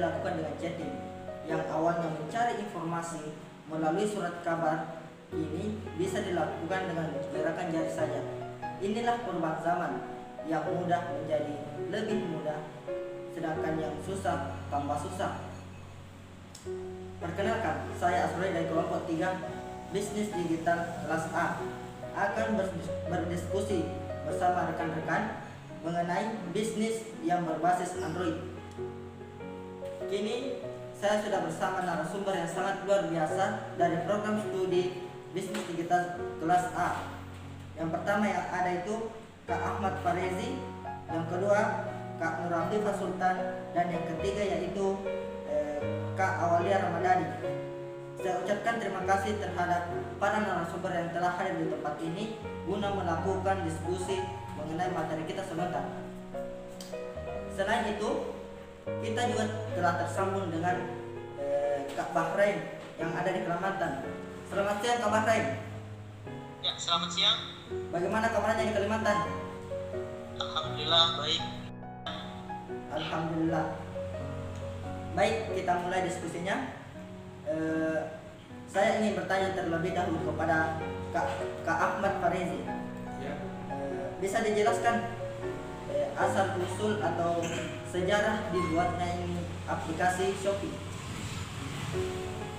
dilakukan dengan chatting. Yang awalnya mencari informasi melalui surat kabar, kini bisa dilakukan dengan gerakan jari saja. Inilah perubahan zaman, yang mudah menjadi lebih mudah, sedangkan yang susah tambah susah. Perkenalkan, saya Asrul dari kelompok 3 Bisnis Digital Kelas A akan berdiskusi bersama rekan-rekan mengenai bisnis yang berbasis Android. Kini saya sudah bersama narasumber yang sangat luar biasa dari program studi Bisnis Digital Kelas A. Yang pertama yang ada itu Kak Ahmad Farezi, yang kedua Kak Nur Afifah Sultan, dan yang ketiga yaitu Kak Awalia Ramadhani. Saya ucapkan terima kasih terhadap para narasumber yang telah hadir di tempat ini guna melakukan diskusi mengenai materi kita sebentar. Selain itu, kita juga telah tersambung dengan Kak Bahrain yang ada di Kalimantan. Selamat siang Kak Bahrain. Ya, selamat siang. Bagaimana kabarnya di Kalimantan? Alhamdulillah baik. Alhamdulillah. Baik, kita mulai diskusinya. Saya ingin bertanya terlebih dahulu kepada Kak Ahmad Farezi. Ya. Bisa dijelaskan asal usul atau sejarah dibuatnya ini aplikasi Shopee?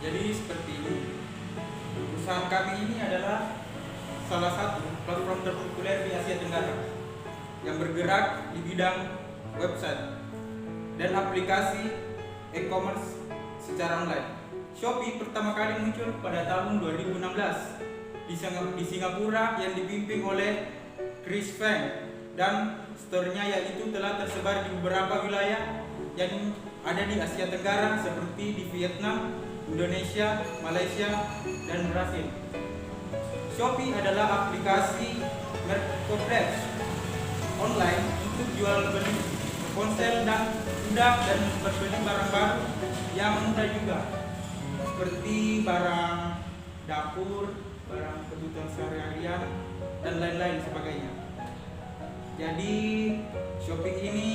Jadi seperti ini, perusahaan kami ini adalah salah satu platform terpopuler di Asia Tenggara yang bergerak di bidang website dan aplikasi e-commerce secara online. Shopee pertama kali muncul pada tahun 2016 di Singapura yang dipimpin oleh Chris Feng, dan store-nya yaitu telah tersebar di beberapa wilayah yang ada di Asia Tenggara seperti di Vietnam, Indonesia, Malaysia, dan Brasil. Shopee adalah aplikasi marketplace online untuk jual beli ponsel dan mudah dan berbeli barang baru yang mudah juga, seperti barang dapur, barang kebutuhan sehari-harian, dan lain-lain sebagainya. Jadi Shopee ini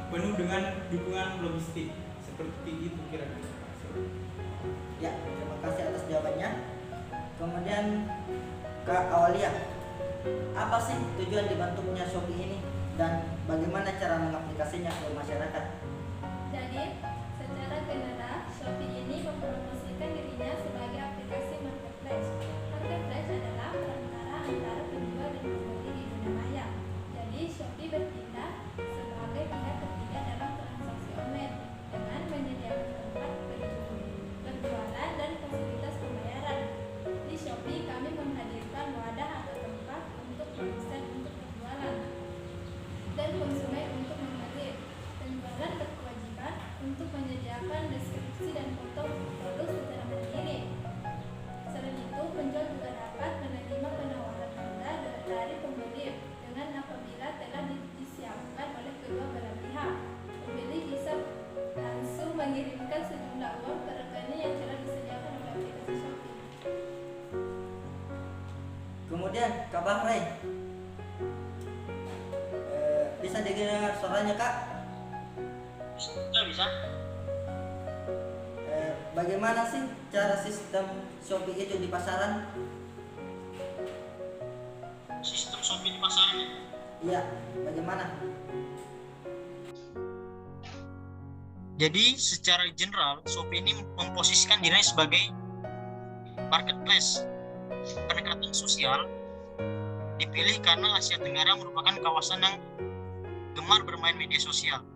penuh dengan dukungan logistik, seperti itu kira-kira. Ya, terima kasih atas jawabannya. Kemudian Kak Awalia, apa sih tujuan dibentuknya Shopee ini dan bagaimana cara mengaplikasinya ke masyarakat? Jadi, secara general, Shopee ini mempromosikan dirinya sebagai aplikasi marketplace. Marketplace adalah perantara antara penjual dan pembeli di dunia maya. Jadi, Shopee bertindak sebagai pihak ketiga dalam transaksi online dengan menyediakan tempat berjualan dan fasilitas pembayaran. Di Shopee, kami menghadirkan wadah atau tempat untuk produsen untuk berjualan dan konsumen untuk membeli. Penjualan berkewajiban untuk menyediakan deskripsi dan foto produk secara mandiri. Selain itu, penjual juga dapat menerima penawaran harga dari pembeli dengan apabila telah disiapkan oleh kedua belah pihak. Pembeli bisa langsung mengirimkan sejumlah uang ke rekening yang telah disediakan oleh aplikasi Shopee. Kemudian Kak Bahrain, bisa dengar suaranya Kak? Bisa. Bagaimana sih cara sistem Shopee itu di pasaran? Sistem Shopee di pasaran. Iya, bagaimana? Jadi secara general Shopee ini memposisikan dirinya sebagai marketplace. Pendekatan sosial dipilih karena Asia Tenggara merupakan kawasan yang gemar bermain media sosial.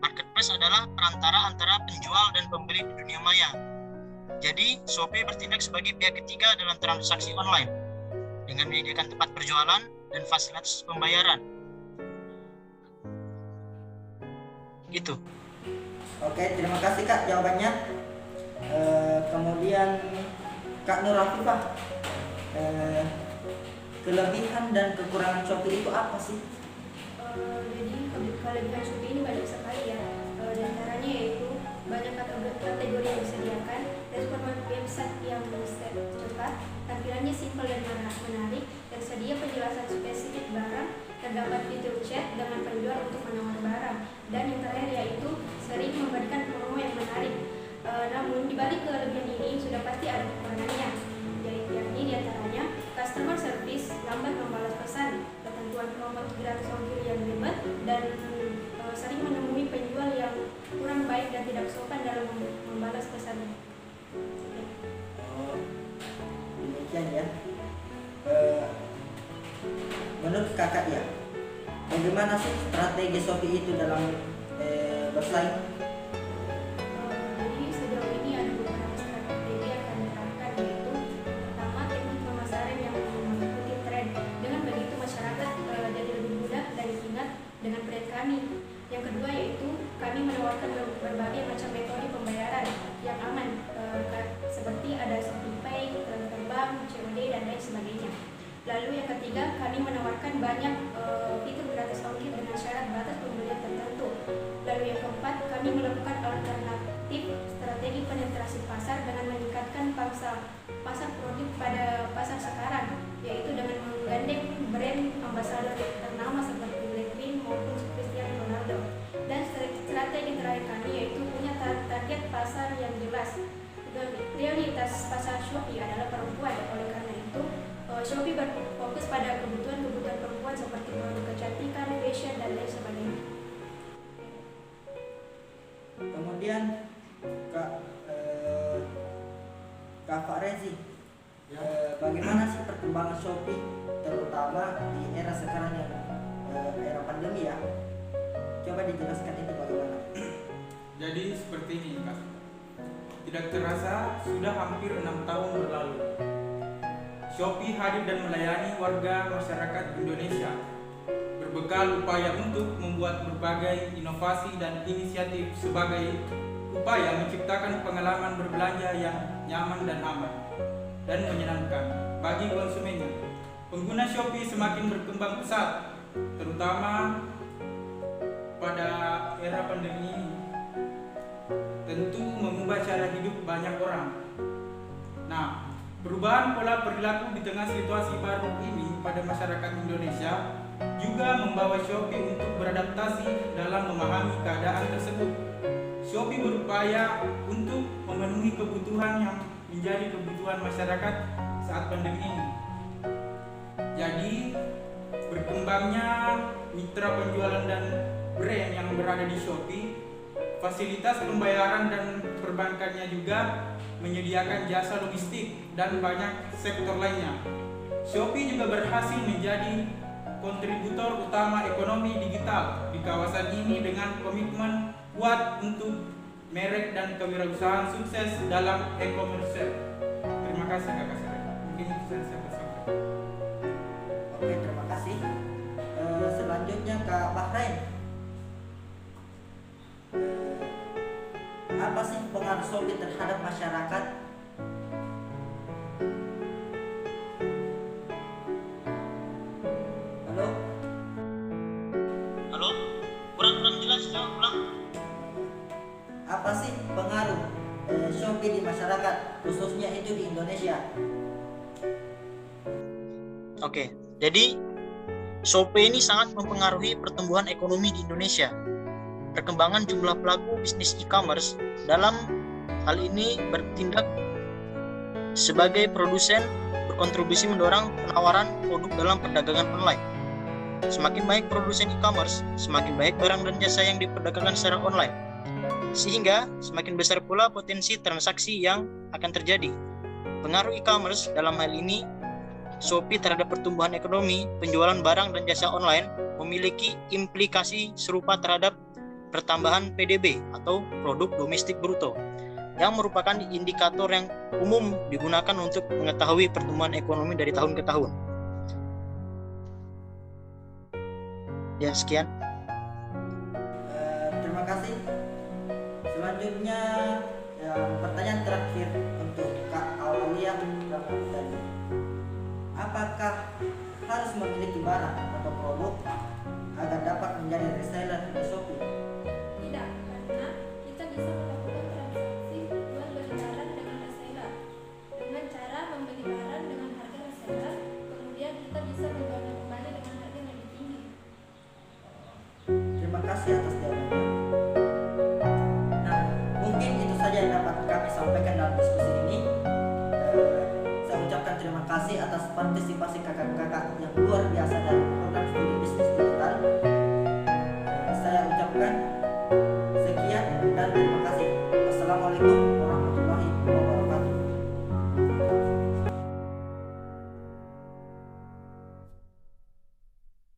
Marketplace adalah perantara antara penjual dan pembeli di dunia maya. Jadi, Shopee bertindak sebagai pihak ketiga dalam transaksi online dengan menyediakan tempat berjualan dan fasilitas pembayaran. Gitu. Oke, terima kasih Kak jawabannya. Kemudian Kak Nur Afifah, kelebihan dan kekurangan Shopee itu apa sih? Jadi kelebihan Shopee ini banyak sekali ya. Di antaranya yaitu banyak kategori yang disediakan, respon website yang cepat, tampilannya simpel dan menarik, tersedia penjelasan spesifik barang, terdapat fitur chat dengan penjual untuk menawar barang, dan yang terakhir yaitu sering memberikan promo balik kelebihan ini sudah pasti ada kekurangannya, yakni diantaranya customer service, lambat membalas pesan, ketentuan promo gratis ongkir yang ribet, dan sering menemui penjual yang kurang baik dan tidak sopan dalam membalas pesannya. Oh, demikian ya. Menurut kakak ya, bagaimana sih strategi Shopee itu dalam bersaing? Jadi sejauh ini ada beberapa strategi yang akan diterapkan, yaitu pertama teknik pemasaran yang mengikuti tren. Dengan begitu masyarakat jadi lebih mudah dan diingat dengan brand kami. Yang kedua yaitu kami menawarkan berbagai macam metode pembayaran yang aman, seperti ada Shopee Pay, transfer bank, COD, dan lain sebagainya. Lalu yang ketiga, kami menawarkan banyak fitur gratis ongkir dengan syarat batas pembelian tertentu. Lalu yang keempat, kami melakukan alternatif strategi penetrasi pasar dengan meningkatkan pasar produk pada pasar sekarang, yaitu dengan menggandeng brand ambasador ternama seperti Blackpink maupun Cristiano Ronaldo. Dan strategi terakhir kami yaitu punya target pasar yang jelas. Prioritas pasar Shopee adalah perempuan, oleh karena itu Shopee berfokus pada kebutuhan perempuan seperti produk kecantikan, fashion, dan lain sebagainya. Kemudian Kak Farezi, bagaimana sih perkembangan Shopee terutama di era sekarang yang era pandemi ya? Coba dijelaskan itu bagaimana? Jadi seperti ini Kak. Tidak terasa sudah hampir 6 tahun berlalu. Shopee hadir dan melayani warga masyarakat Indonesia berbekal upaya untuk membuat berbagai inovasi dan inisiatif sebagai upaya menciptakan pengalaman berbelanja yang nyaman dan aman dan menyenangkan bagi konsumennya. Pengguna Shopee semakin berkembang pesat, terutama pada era pandemi ini. Tentu mengubah cara hidup banyak orang. Nah, perubahan pola perilaku di tengah situasi baru ini pada masyarakat Indonesia juga membawa Shopee untuk beradaptasi dalam memahami keadaan tersebut. Shopee berupaya untuk memenuhi kebutuhan yang menjadi kebutuhan masyarakat saat pandemi ini. Jadi, berkembangnya mitra penjualan dan brand yang berada di Shopee, fasilitas pembayaran dan perbankannya juga menyediakan jasa logistik dan banyak sektor lainnya. Shopee juga berhasil menjadi kontributor utama ekonomi digital di kawasan ini dengan komitmen kuat untuk merek dan kewirausahaan sukses dalam e-commerce. Terima kasih Kakak Sarah. Mungkin itu saya sampaikan. Oke, terima kasih. Selanjutnya Kak Bahrain. Apa sih pengaruh Shopee terhadap masyarakat? Halo? Halo? Kurang jelas ya, ulang. Apa sih pengaruh Shopee di masyarakat, khususnya itu di Indonesia? Oke, jadi Shopee ini sangat mempengaruhi pertumbuhan ekonomi di Indonesia. Perkembangan jumlah pelaku bisnis e-commerce dalam hal ini bertindak sebagai produsen berkontribusi mendorong penawaran produk dalam perdagangan online. Semakin baik produsen e-commerce, semakin baik barang dan jasa yang diperdagangkan secara online. Sehingga semakin besar pula potensi transaksi yang akan terjadi. Pengaruh e-commerce dalam hal ini Shopee terhadap pertumbuhan ekonomi, penjualan barang dan jasa online memiliki implikasi serupa terhadap pertambahan PDB atau produk domestik bruto yang merupakan indikator yang umum digunakan untuk mengetahui pertumbuhan ekonomi dari tahun ke tahun. Ya, sekian. Terima kasih. Selanjutnya pertanyaan terakhir untuk Kak Aulia Ramadhani. Apakah harus memiliki barang atau produk agar dapat menjadi reseller di Shopee? Tidak, karena kita bisa melakukan transaksi jual beli barang dengan reseller dengan cara membeli barang dengan harga reseller, kemudian kita bisa menjualnya kembali dengan harga yang lebih tinggi. Terima kasih atas jawabannya. Nah, mungkin itu saja yang dapat kami sampaikan partisipasi kakak-kakak yang luar biasa dari program studi bisnis digital. Saya ucapkan sekian dan terima kasih. Wassalamualaikum